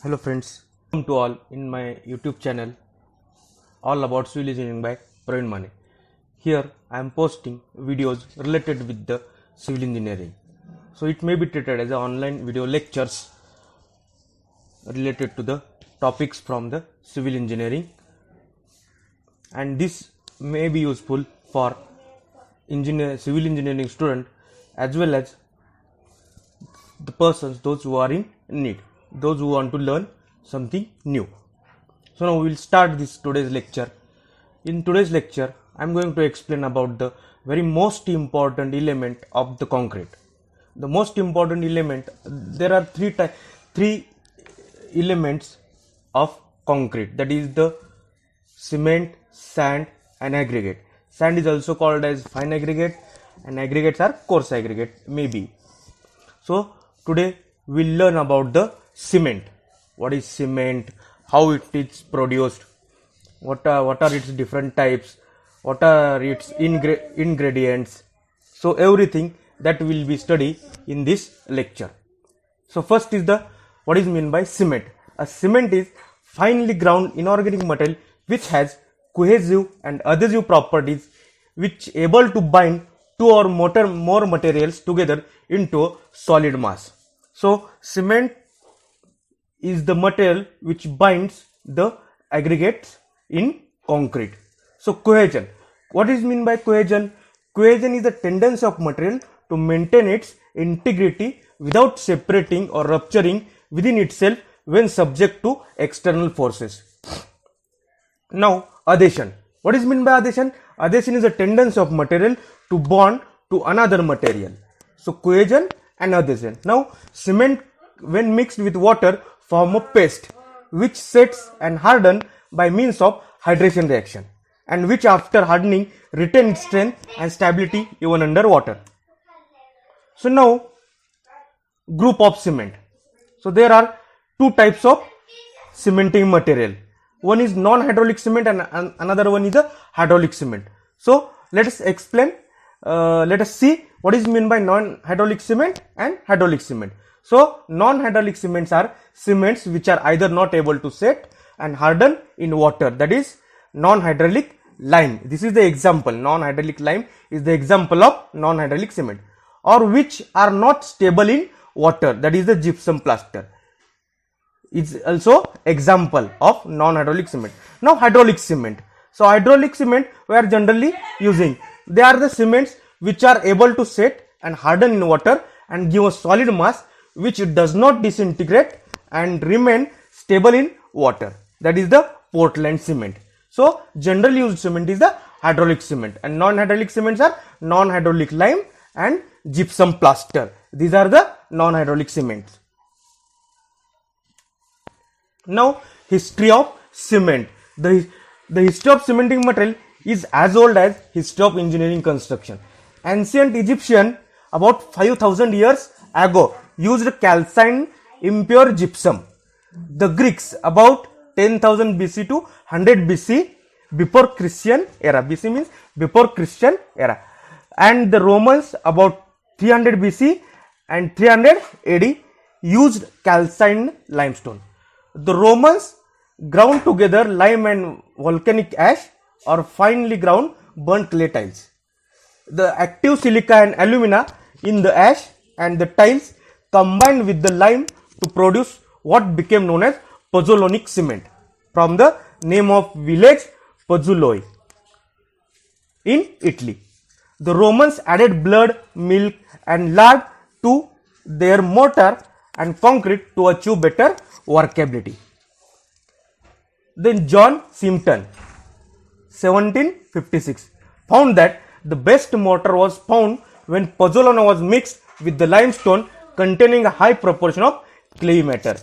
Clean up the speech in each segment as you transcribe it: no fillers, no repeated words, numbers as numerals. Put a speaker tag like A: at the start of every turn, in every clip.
A: Hello friends, welcome to all in my YouTube channel all about civil engineering by Praveen Mane. Here I am posting videos related with the civil engineering. So it may be treated as online video lectures related to the topics from the civil engineering, and this may be useful for civil engineering student as well as the persons, those who are in need, those who want to learn something new. So now we will start this today's lecture. In today's lecture, I am going to explain about the very most important element of the concrete. The most important element, there are three elements of concrete, that is the cement, sand and aggregate. Sand is also called as fine aggregate and aggregates are coarse aggregate maybe. So today we'll learn about the cement. What is cement? How it is produced? What are its different types? What are its ingredients? So everything that will be studied in this lecture. So first is what is meant by cement. A cement is finely ground inorganic material which has cohesive and adhesive properties, which able to bind two or more materials together into a solid mass. So cement is the material which binds the aggregates in concrete. So cohesion. What is meant by cohesion? Cohesion is the tendency of material to maintain its integrity without separating or rupturing within itself when subject to external forces. Now adhesion. What is meant by adhesion? Adhesion is a tendency of material to bond to another material. So cohesion and adhesion. Now cement when mixed with water form a paste which sets and harden by means of hydration reaction, and which after hardening retain its strength and stability even under water. So now group of cement. So there are two types of cementing material. One is non-hydraulic cement and another one is a hydraulic cement. So let us explain. Let us see what is meant by non-hydraulic cement and hydraulic cement. So non-hydraulic cements are cements which are either not able to set and harden in water, that is non-hydraulic lime. This is the example. Non-hydraulic lime is the example of non-hydraulic cement. Or which are not stable in water, that is the gypsum plaster. It's also example of non-hydraulic cement. Now hydraulic cement. So hydraulic cement we are generally using. They are the cements which are able to set and harden in water and give a solid mass which does not disintegrate and remain stable in water. That is the Portland cement. So generally used cement is the hydraulic cement, and non-hydraulic cements are non-hydraulic lime and gypsum plaster. These are the non-hydraulic cements. Now history of cement. The history of cementing material is as old as history of engineering construction. Ancient Egyptian about 5000 years ago used calcined impure gypsum. The Greeks about 10,000 BC to 100 BC before Christian era. BC means before Christian era. And the Romans about 300 BC and 300 AD used calcined limestone. The Romans ground together lime and volcanic ash or finely ground burnt clay tiles. The active silica and alumina in the ash and the tiles combined with the lime to produce what became known as pozzolanic cement, from the name of village Pozzoloi in Italy. The Romans added blood, milk and lard to their mortar and concrete to achieve better workability. Then John Simpson, 1756, found that the best mortar was found when pozzolana was mixed with the limestone containing a high proportion of clay matter.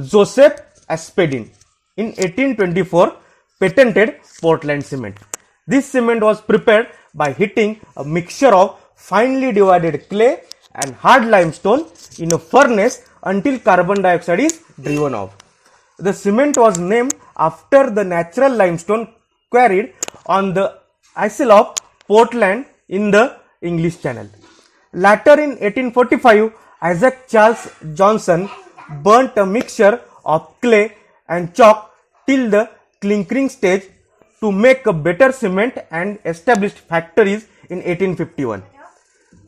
A: Joseph Aspdin in 1824 patented Portland cement. This cement was prepared by heating a mixture of finely divided clay and hard limestone in a furnace until carbon dioxide is driven off. The cement was named after the natural limestone quarried on the Isle of Portland in the English Channel. Later in 1845, Isaac Charles Johnson burnt a mixture of clay and chalk till the clinkering stage to make a better cement and established factories in 1851.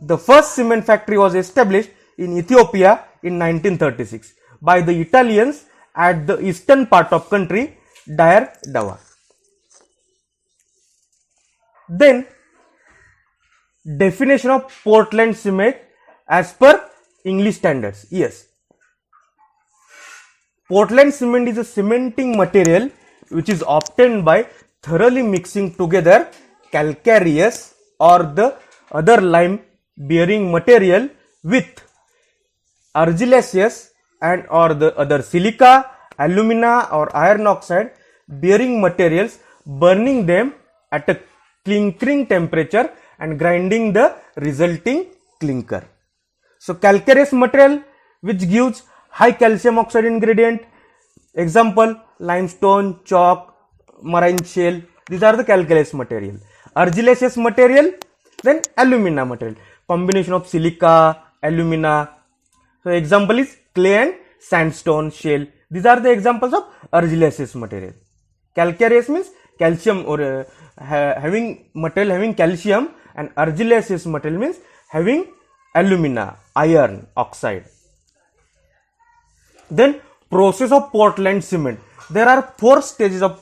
A: The first cement factory was established in Ethiopia in 1936 by the Italians at the eastern part of country, Dire Dawa. Then, definition of Portland cement as per English standards. Yes, Portland cement is a cementing material which is obtained by thoroughly mixing together calcareous or the other lime bearing material with argillaceous and or the other silica, alumina or iron oxide bearing materials, burning them at a clinkering temperature and grinding the resulting clinker. So calcareous material which gives high calcium oxide ingredient, example limestone, chalk, marine shell, these are the calcareous material. Argillaceous material, then alumina material, combination of silica, alumina. So example is clay and sandstone shell. These are the examples of argillaceous material. Calcareous means calcium or having material having calcium, and argillaceous material means having alumina, iron oxide. Then process of Portland cement. There are 4 stages of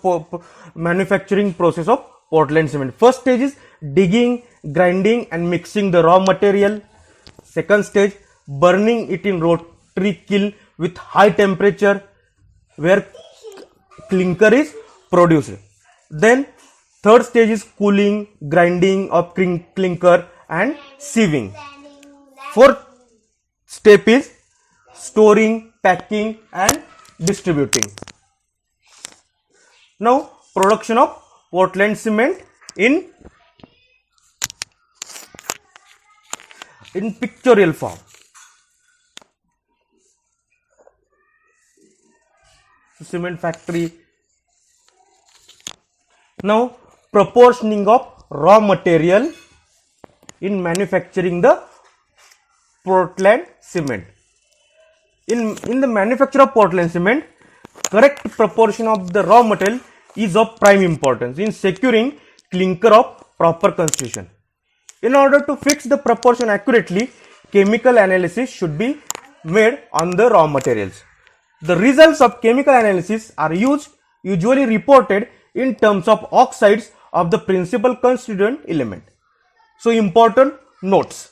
A: manufacturing process of Portland cement. First stage is digging, grinding and mixing the raw material. Second stage, burning it in rotary kiln with high temperature where clinker is produced. Then third stage is cooling, grinding of clinker and sieving. Fourth step is storing, packing and distributing. Now production of Portland cement in pictorial form. Cement factory. Now proportioning of raw material in manufacturing the Portland cement. In the manufacture of Portland cement, correct proportion of the raw material is of prime importance in securing clinker of proper constitution. In order to fix the proportion accurately, chemical analysis should be made on the raw materials. The results of chemical analysis are usually reported in terms of oxides of the principal constituent element. So important notes.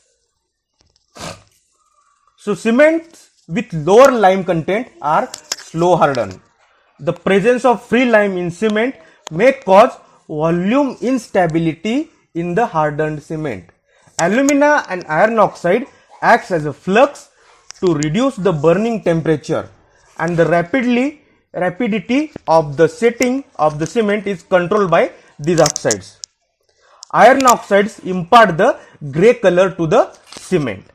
A: So cements with lower lime content are slow hardened. The presence of free lime in cement may cause volume instability in the hardened cement. Alumina and iron oxide acts as a flux to reduce the burning temperature, and the rapidity of the setting of the cement is controlled by these oxides. Iron oxides impart the grey color to the cement.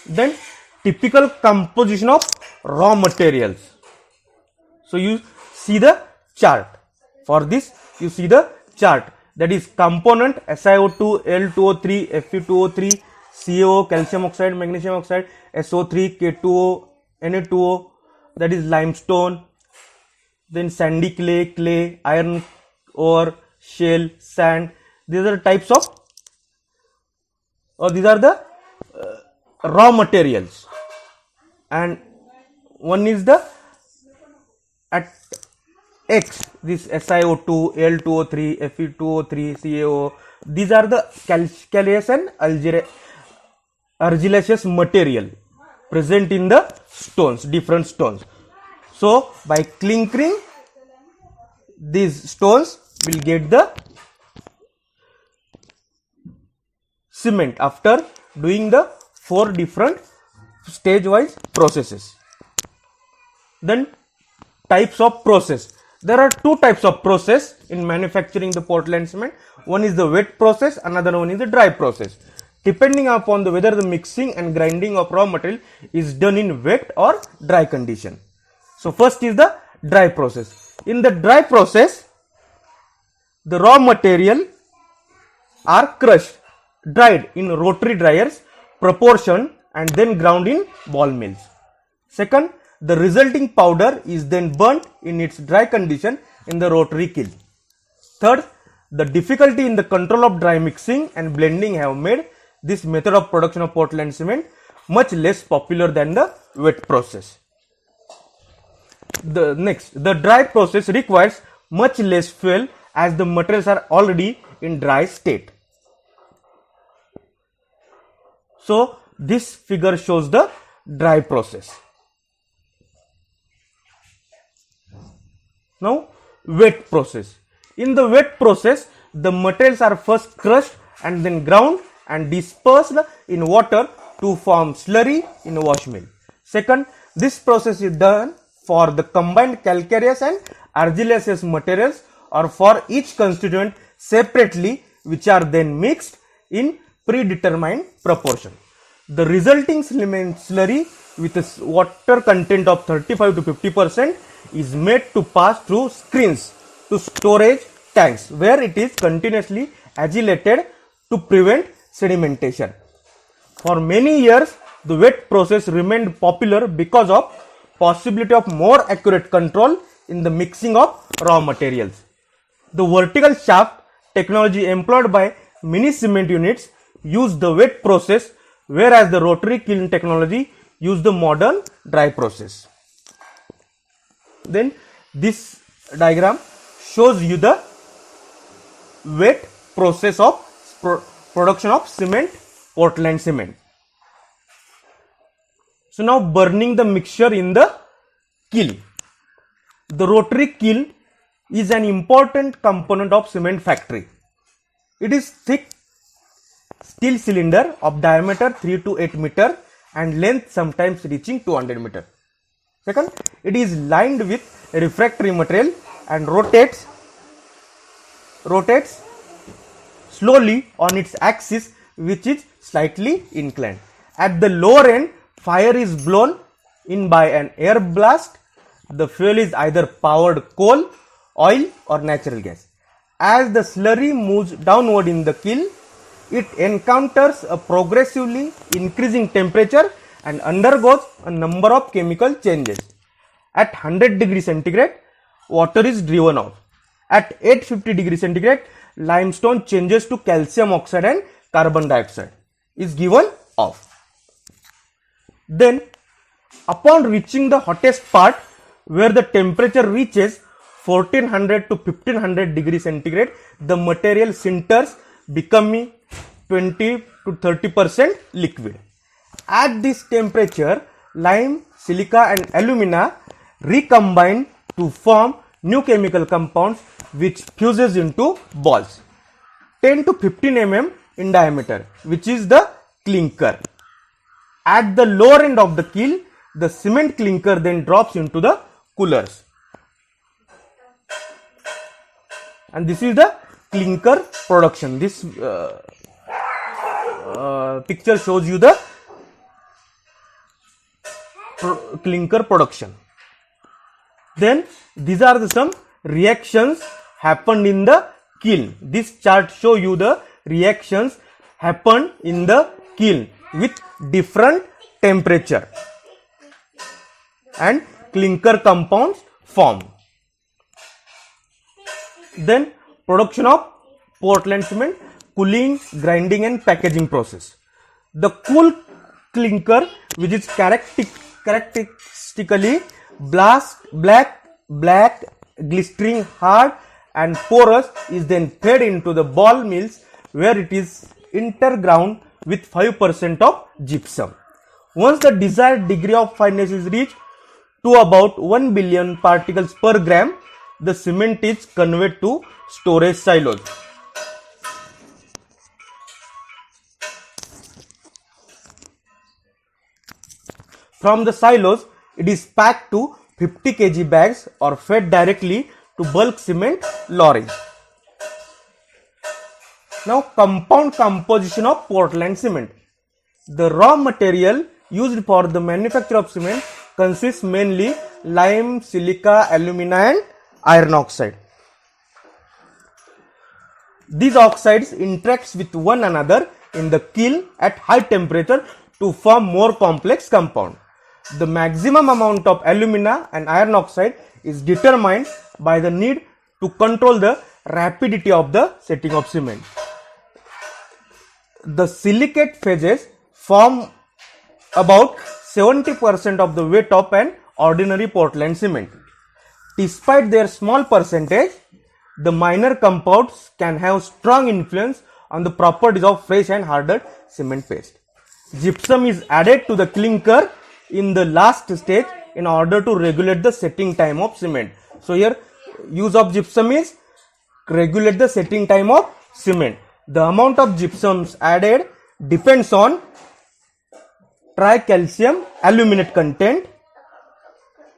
A: Then typical composition of raw materials. So you see the chart. For this you see the chart, that is component SiO2, L2O3, Fe2O3, CaO, calcium oxide, magnesium oxide, SO3, K2O, Na2O, that is limestone, then sandy clay, iron ore, shale, sand. These are types of, or these are the raw materials, and one is the at X, this SiO2, L2O3, Fe2O3, CaO, these are the calcareous and argillaceous material present in the stones, different stones. So by clinkering, these stones will get the cement after doing the 4 different stage wise processes. Then types of process. There are 2 types of process in manufacturing the Portland cement. One is the wet process, another one is the dry process, depending upon whether the mixing and grinding of raw material is done in wet or dry condition. So first is the dry process. In the dry process, the raw material are crushed, dried in rotary dryers proportion and then ground in ball mills. Second, the resulting powder is then burnt in its dry condition in the rotary kiln. Third, the difficulty in the control of dry mixing and blending have made this method of production of Portland cement much less popular than the wet process. The dry process requires much less fuel as the materials are already in dry state. So this figure shows the dry process. Now wet process. In the wet process, the materials are first crushed and then ground and dispersed in water to form slurry in a wash mill. Second, this process is done for the combined calcareous and argillaceous materials or for each constituent separately, which are then mixed in predetermined proportion. The resulting slurry with a water content of 35 to 50% is made to pass through screens to storage tanks where it is continuously agilated to prevent sedimentation. For many years, the wet process remained popular because of possibility of more accurate control in the mixing of raw materials. The vertical shaft technology employed by many cement units use the wet process, whereas the rotary kiln technology use the modern dry process. Then this diagram shows you the wet process of production of cement, Portland cement. So now burning the mixture in the kiln. The rotary kiln is an important component of cement factory. It is thick steel cylinder of diameter 3 to 8 meter and length sometimes reaching 200 meter. Second, it is lined with refractory material and rotates slowly on its axis, which is slightly inclined. At the lower end, fire is blown in by an air blast. The fuel is either powered coal, oil or natural gas. As the slurry moves downward in the kiln, it encounters a progressively increasing temperature and undergoes a number of chemical changes. At 100 degrees centigrade, water is driven off. At 850 degrees centigrade, limestone changes to calcium oxide and carbon dioxide is given off. Then, upon reaching the hottest part, where the temperature reaches 1400 to 1500 degrees centigrade, the material sinters, becoming 20 to 30% liquid. At this temperature, lime, silica and alumina recombine to form new chemical compounds which fuses into balls 10 to 15 mm in diameter, which is the clinker. At the lower end of the kiln, the cement clinker then drops into the coolers. And this is the clinker production. This picture shows you the clinker production. Then these are some reactions happened in the kiln. This chart show you the reactions happened in the kiln with different temperature and clinker compounds form. Then production of Portland cement, cooling, grinding and packaging process. The cool clinker, which is characteristically black, glistering, hard and porous, is then fed into the ball mills where it is interground with 5% of gypsum. Once the desired degree of fineness is reached to about 1 billion particles per gram, the cement is conveyed to storage silos. From the silos, it is packed to 50 kg bags or fed directly to bulk cement lorries. Now, compound composition of Portland cement. The raw material used for the manufacture of cement consists mainly lime, silica, alumina and iron oxide. These oxides interact with one another in the kiln at high temperature to form more complex compound. The maximum amount of alumina and iron oxide is determined by the need to control the rapidity of the setting of cement. The silicate phases form about 70% of the weight of an ordinary Portland cement. Despite their small percentage, the minor compounds can have strong influence on the properties of fresh and hardened cement paste. Gypsum is added to the clinker in the last stage in order to regulate the setting time of cement. So here use of gypsum is regulate the setting time of cement. The amount of gypsums added depends on tricalcium aluminate content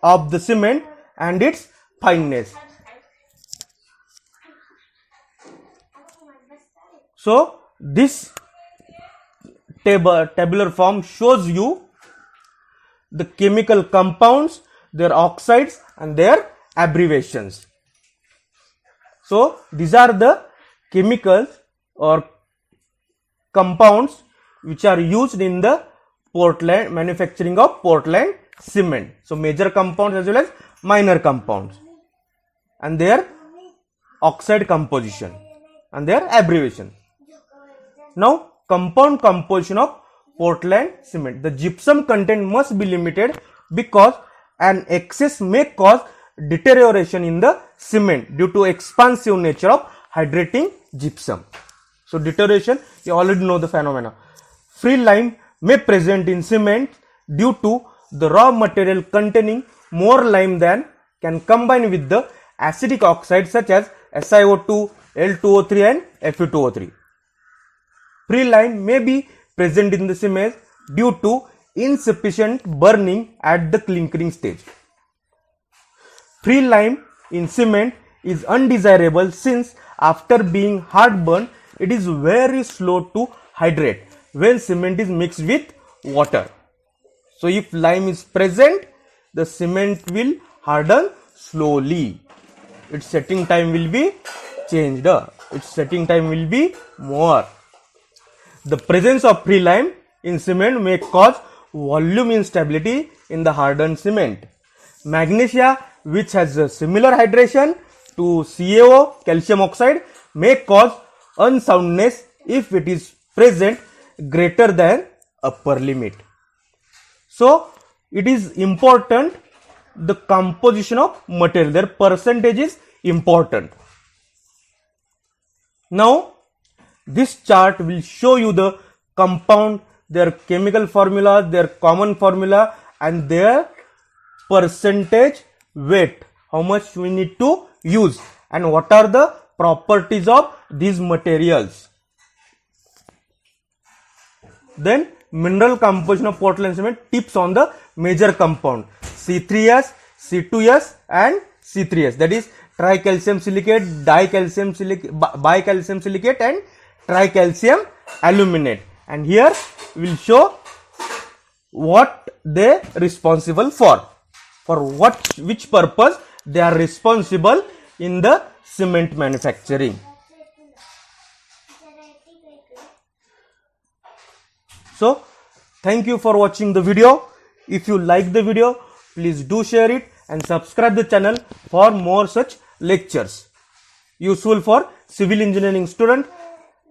A: of the cement and its fineness. So this tabular form shows you the chemical compounds, their oxides and their abbreviations. So these are the chemicals or compounds which are used in the Portland manufacturing of Portland cement. So major compounds as well as minor compounds and their oxide composition and their abbreviation. Now compound composition of Portland cement. The gypsum content must be limited because an excess may cause deterioration in the cement due to expansive nature of hydrating gypsum. So deterioration, you already know the phenomena. Free lime may present in cement due to the raw material containing more lime than can combine with the acidic oxides such as SiO2, L2O3 and Fe2O3. Free lime may be present in the cement due to insufficient burning at the clinkering stage. Free lime in cement is undesirable since after being hard burned, it is very slow to hydrate when cement is mixed with water. So if lime is present, the cement will harden slowly. Its setting time will be changed. Its setting time will be more. The presence of free lime in cement may cause volume instability in the hardened cement. Magnesia, which has a similar hydration to CaO, calcium oxide, may cause unsoundness if it is present greater than upper limit. So it is important the composition of material, their percentage is important. Now this chart will show you the compound, their chemical formula, their common formula and their percentage weight, how much we need to use and what are the properties of these materials. Then mineral composition of Portland cement, tips on the major compound C3S, C2S and C3S, that is tricalcium silicate, dicalcium silicate, bicalcium silicate and tricalcium aluminate, and here we will show what they are responsible for which purpose they are responsible in the cement manufacturing. So thank you for watching the video. If you like the video, please do share it and subscribe the channel for more such lectures useful for civil engineering student.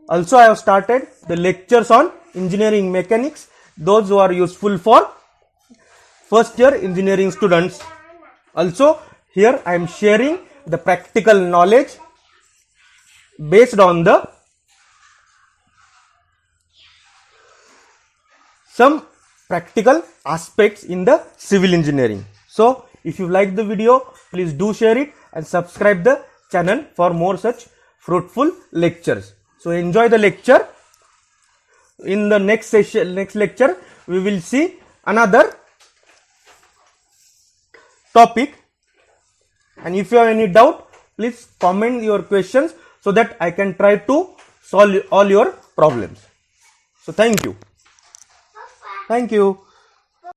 A: Also I have started the lectures on engineering mechanics, those who are useful for first year engineering students. Also here I am sharing the practical knowledge based on the some practical aspects in the civil engineering. So if you like the video, please do share it and subscribe the channel for more such fruitful lectures. So enjoy the lecture. In the next session, next lecture, we will see another topic, and if you have any doubt, please comment your questions so that I can try to solve all your problems. So thank you. Thank you.